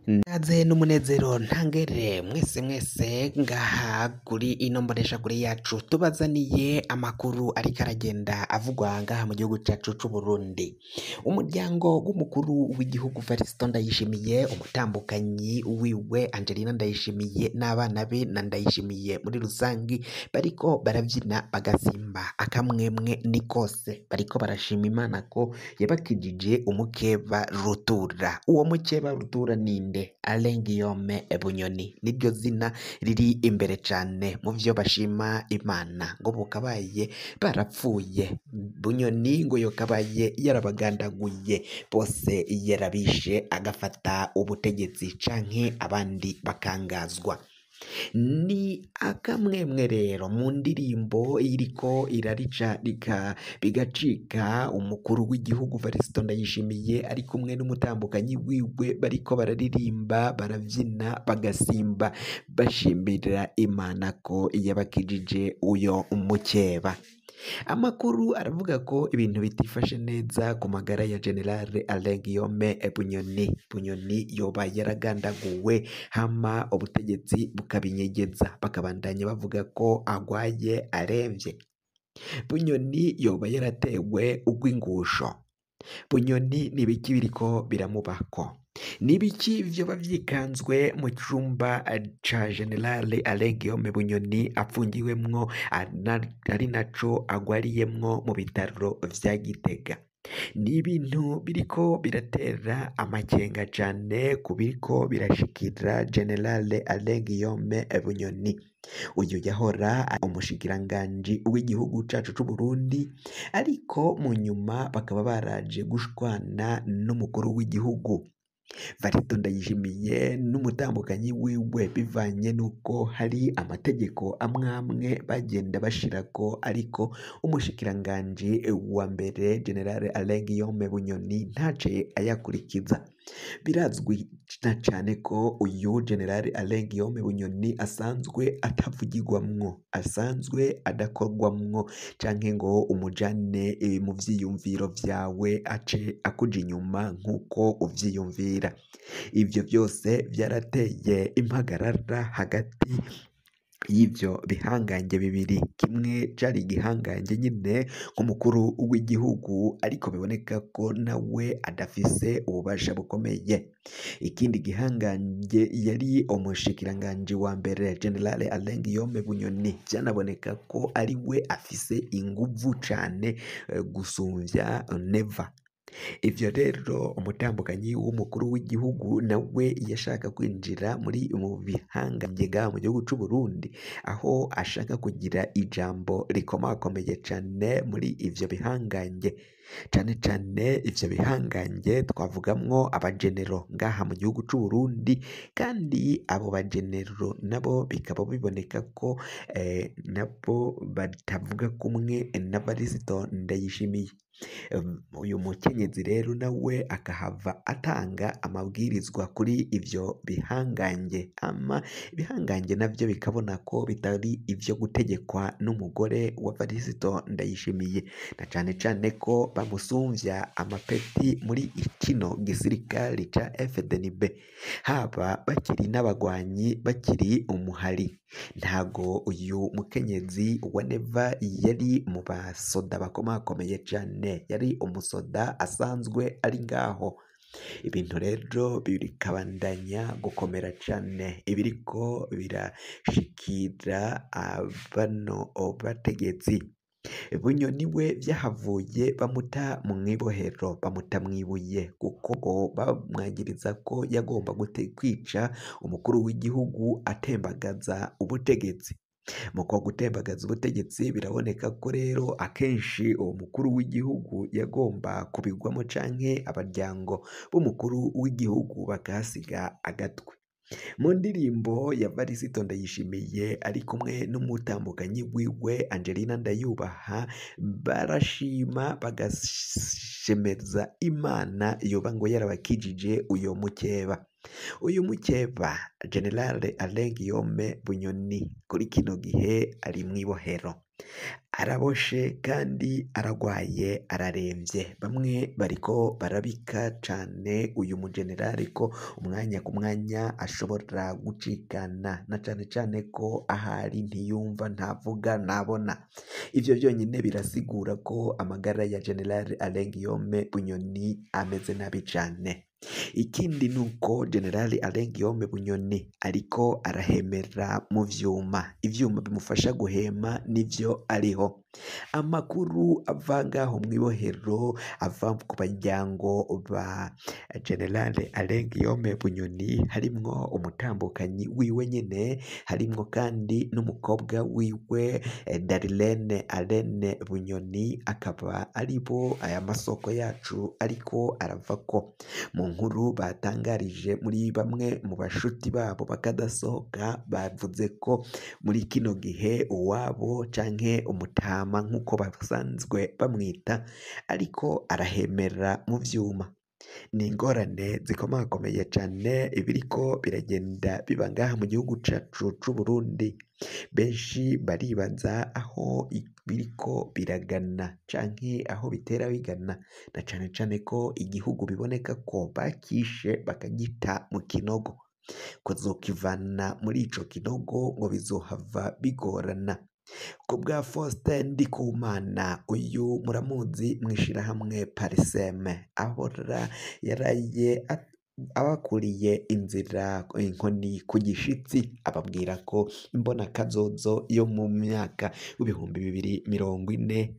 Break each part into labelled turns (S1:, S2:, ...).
S1: Naze n'umunezero ntangere mwese ngaha kuri ino mboneshakure yacu tubazaniye amakuru ariko aragenda avugwa ngaha mu gihugu cacu c'u Burundi. Umuryango w'umukuru w'igihugu Variston Ndayishimiye, umutambukanyi wiwe Angelina Ndayishimiye n'abana be na Ndayishimiye muri rusangi bariko baravyina bagasimba akamwemwe ni kose, bariko barashima Imana ko yabakijije umukeba rutura. Uwo mukeba rutura ninde? Alain Guillaume Bunyoni niryo zina riri imbere cane mu vyo bashima Imana, ngo bukabaye barapfuye. Bunyoni ngo yokabaye yarabagandaguye bose yarabishe agafata ubutegetsi canke abandi bakangazwa. Ni akamwemwe rero mu ndirimbo iriko irarica bigacika umukuru w'igihugu Variston Ndayishimiye ari kumwe n'umutambukanyi wiwe bariko bararirimba baravyina bagasimba bashimira Imana ko yabakijije uyo umukeba. Amakuru aravuga ko ibintu bitifashe neza ku magara ya General Alain Guillaume Bunyoni. Bunyoni yoba yaragandaguwe hama ubutegetsi bukabinyegeza bakabandanya bavuga ko agwaye aremvye. Bunyoni yoba yaratewe ugwingusho. Bunyoni nibiki biriko biramubako? Nibiki vyoba vyikanzwe mu cumba ca General Alain Guillaume Bunyoni apfungiwemwo ari naco agwariyemwo mu bitaro vya Gitega? Ni ibintu biriko biratera amakenga cane ku biriko birashikira General Alain Guillaume Bunyoni. Uyu yahora umushikiranganji w'igihugu cacu c'u Burundi, ariko mu nyuma bakaba baraje gushwana n'umukuru w'igihugu Variston Ndayishimiye n'umutambukanyi wiwe bivanye nuko hari amategeko amwamwe bagenda bashirako, ariko umushikiranganji wa mbere General Alain Guillaume Bunyoni ntace ayakurikiza. Birazwi na cane ko uyu General Alain Guillaume Bunyoni asanzwe atavugirwamwo, asanzwe adakorwamwo canke ngo umujane mu vyiyumviro vyawe ace akuja inyuma nkuko uvyiyumvira. Ivyo vyose vyarateye impagarara hagati y'ivyo bihangange bibiri. Kimwe cari igihangange nyine nk'umukuru w'igihugu, ariko biboneka ko nawe adafise ububasha bukomeye. Ikindi gihangange yari umushikiranganji wa mbere General Alain Guillaume Bunyoni, vyanaboneka ko ari we afise inguvu cane gusumvya Neva. Ivyo rero umutambukanyi w'umukuru w'igihugu nawe yashaka kwinjira mu bihangange ngaha mu gihugu c'u Burundi, aho ashaka kugira ijambo rikomakomeye cane muri ivyo bihangange. Cane cane ivyo bihangange twavugamwo abajenero ngaha mu gihugu c'u Burundi, kandi abo bajenero nabo bikaba biboneka ko nabo batavuga kumwe na Variston Ndayishimiye. Uyu mukenyezi rero nawe akahava atanga amabwirizwa kuri ivyo bihangange, ama ibihangange navyo bikabona ko bitari ivyo gutegekwa n'umugore wa Variston Ndayishimiye, na cane cane ko bamusumvya amapeti muri kino gisirikali ca FDNB, haba bakiri n'abagwanyi bakiri umuhari. Ntago uyu mukenyezi wa Neva yari mu basoda bakomakomeye cane, yari umusoda asanzwe ari ngaho. Ibintu rero birikabandanya gukomera cane ibiriko birashikira bano bategetsi. Bunyoni we vyahavuye bamuta mw'ibohero, bamuta mw'ibuye, kuko ngo bamwagiriza ko yagomba kwica umukuru w'igihugu atembagaza ubutegetsi. Muko gutembagaza ubutegetsi biraboneka ko rero akenshi uwo mukuru w'igihugu yagomba kubigwamo canke abaryango b'umukuru w'igihugu bakahasiga agatwe. Mu ndirimbo ya Variston Ndayishimiye ari kumwe n'umutambukanyi wiwe Angelina Ndayubaha, barashima bagashemeza Imana yoba ngo yarabakijije uyo mukeba. Uyu mukeba General Alain Guillaume Bunyoni kuri kino gihe ari mw'ibohero. araboshe kandi aragwaye araremvye, bamwe bariko barabika cane uyu mujenerali ko umwanya ku mwanya ashobora gucikana, na cane cane ko ahari ntiyumva, ntavuga, ntabona. Ivyo vyonyine birasigura ko amagara ya General Alain Guillaume Bunyoni ameze nabi cane. Ikindi nuko General Alain Guillaume Bunyoni ariko arahemera mu ivyuma bimufasha guhema nivyo ariho. Amakuru ava ngaho mw'ibohero ava ku baryango ba General Alain Guillaume Bunyoni harimwo umutambukanyi wiwe nyene, harimwo kandi n'umukobwa wiwe Darlene Alain Bunyoni, akaba aribo aya masoko yacu ariko aravako. Mu nkuru batangarije muri bamwe mu bashuti babo bakadasohoka, bavuze ko muri kino gihe uwabo canke umutama nk'uko basanzwe bamwita ariko arahemera mu vyuma. Ni ingorane zikomakomeye cane ibiriko biragenda biba ngaha mu gihugu cacu c'Uburundi. Benshi baribaza aho biriko biragana canke aho bitera bigana, na cane cane ko igihugu biboneka ko bakishe bakagita mu kinogo. Kuzokivana muri ico kinogo ngo bizohava bigorana. Kubwa Faustin Ndikumana, uyu muramuzi mw'ishirahamwe Pariseme, ahora yaraye abakuriye inzira inkoni ku gishitsi, ababwira ko imbona kazozo yo mu myaka w'ibihumbi 2040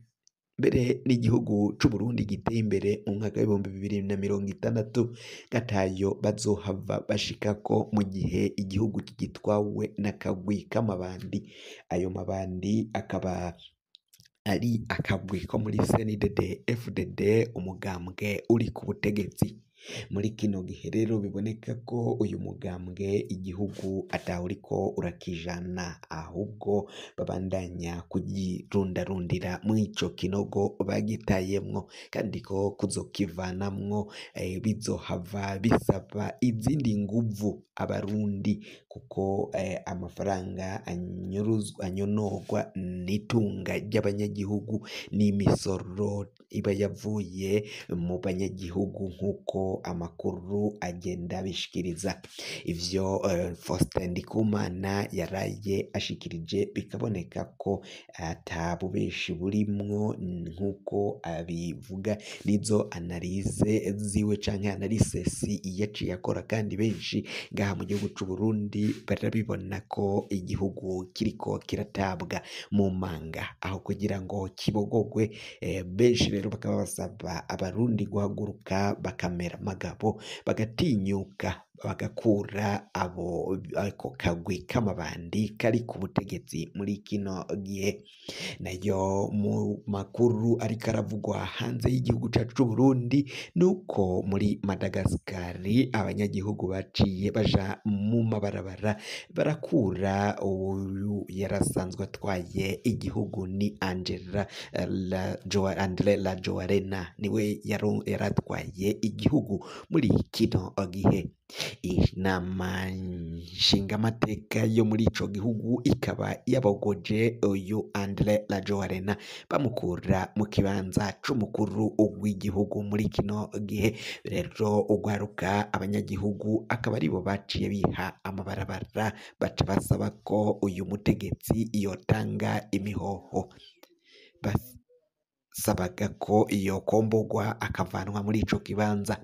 S1: mbere n'igihugu c'Uburundi giteye imbere mu mwaka w'ibihumbi 2060 gatayo bazohava bashikako mu gihe igihugu kigitwawe n'akagwi k'amabandi. Ayo mabandi akaba ari akagwi ko muri CNDD FDD, umugambwe uri ku butegetsi. Muri kino gihe rero biboneka ko uyu mugambwe igihugu atawuriko urakijana, ahubwo babandanya kugirundarundira mw'ico kinogo bagitayemwo, kandi ko kuzokivanamwo bizohava bisaba izindi nguvu abarundi, kuko amafaranga anyonorwa n'itunga ry'abanyagihugu n'imisoro iba yavuye mu banyagihugu, nk'uko amakuru agenda bishikiriza. Ivyo Faustin Ndikumana yaraye ashikirije bikaboneka ko ata bubeshi burimwo, nk'uko abivuga n'izo analize ziwe canke analysis yaciye akora, kandi benshi ngaha mu gihugu c'Uburundi barabibona ko igihugu kiriko kiratabwa mu manga aho kugira ngo kibogogwe. Benshi rero bakaba basaba abarundi guhaguruka bakamera magabo, bagatinyuka, bagakura ako kagwi k'amabandi kari ku butegetsi muri kino gihe. Nayo mu makuru ariko aravugwa hanze y'igihugu cacu c'Uburundi nuko muri Madagascar abanyagihugu baciye baja mu mabarabara barakura uyu yarasanzwe atwaye igihugu, ni André Rajoelina, niwe yaratwaye igihugu muri kino gihe. Inama nshingamateka yo muri ico gihugu ikaba yabogoje uyu André Rajoelina bamukura mu kibanza c'umukuru w'igihugu muri kino gihe. Rero ugwaruka abanyagihugu akaba aribo baciye biha amabarabara, baca basaba ko uyu mutegetsi yotanga imihoho, basabaga ko iyo kombogwa akavanwa muri ico kibanza.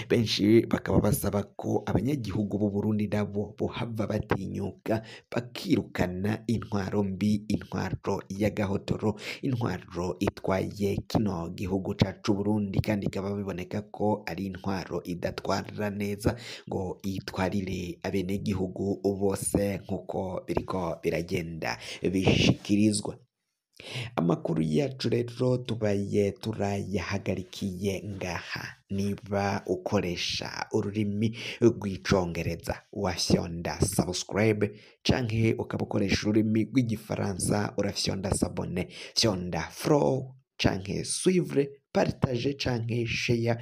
S1: Benshi bakaba basaba ko abanyagihugu b'u Burundi nabo bohava batinyuka bakirukana intwaro mbi, intwaro y'agahotoro, intwaro itwaye kino gihugu cacu Burundi, kandi ikaba biboneka ko ari intwaro idatwara neza ngo itwarire abenegihugu bose nk'uko biriko biragenda bishikirizwa. Amakuru yacu rero tubaye turayahagarikiye ngaha. Niba ukoresha ururimi rw'icongereza wafyonda subscribe, canke ukaba ukoresha ururimi rw'igifaransa urafyonda s'abonner, fyonda follow canke suivre, partage canke share,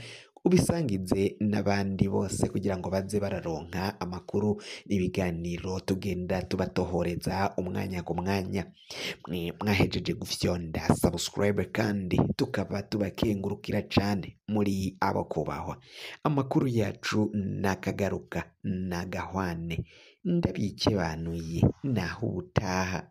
S1: ubisangize n'abandi bose kugira ngo baze bararonka amakuru n'ibiganiro tugenda tubatohoreza umwanya ku mwanya. Mwe mwahejeje gufyonda subscribe kandi tukaba tubakengurukira cane muri abo kubahwa. Amakuru yacu nakagaruka nagahwane ndabikebanuye naho ubutaha.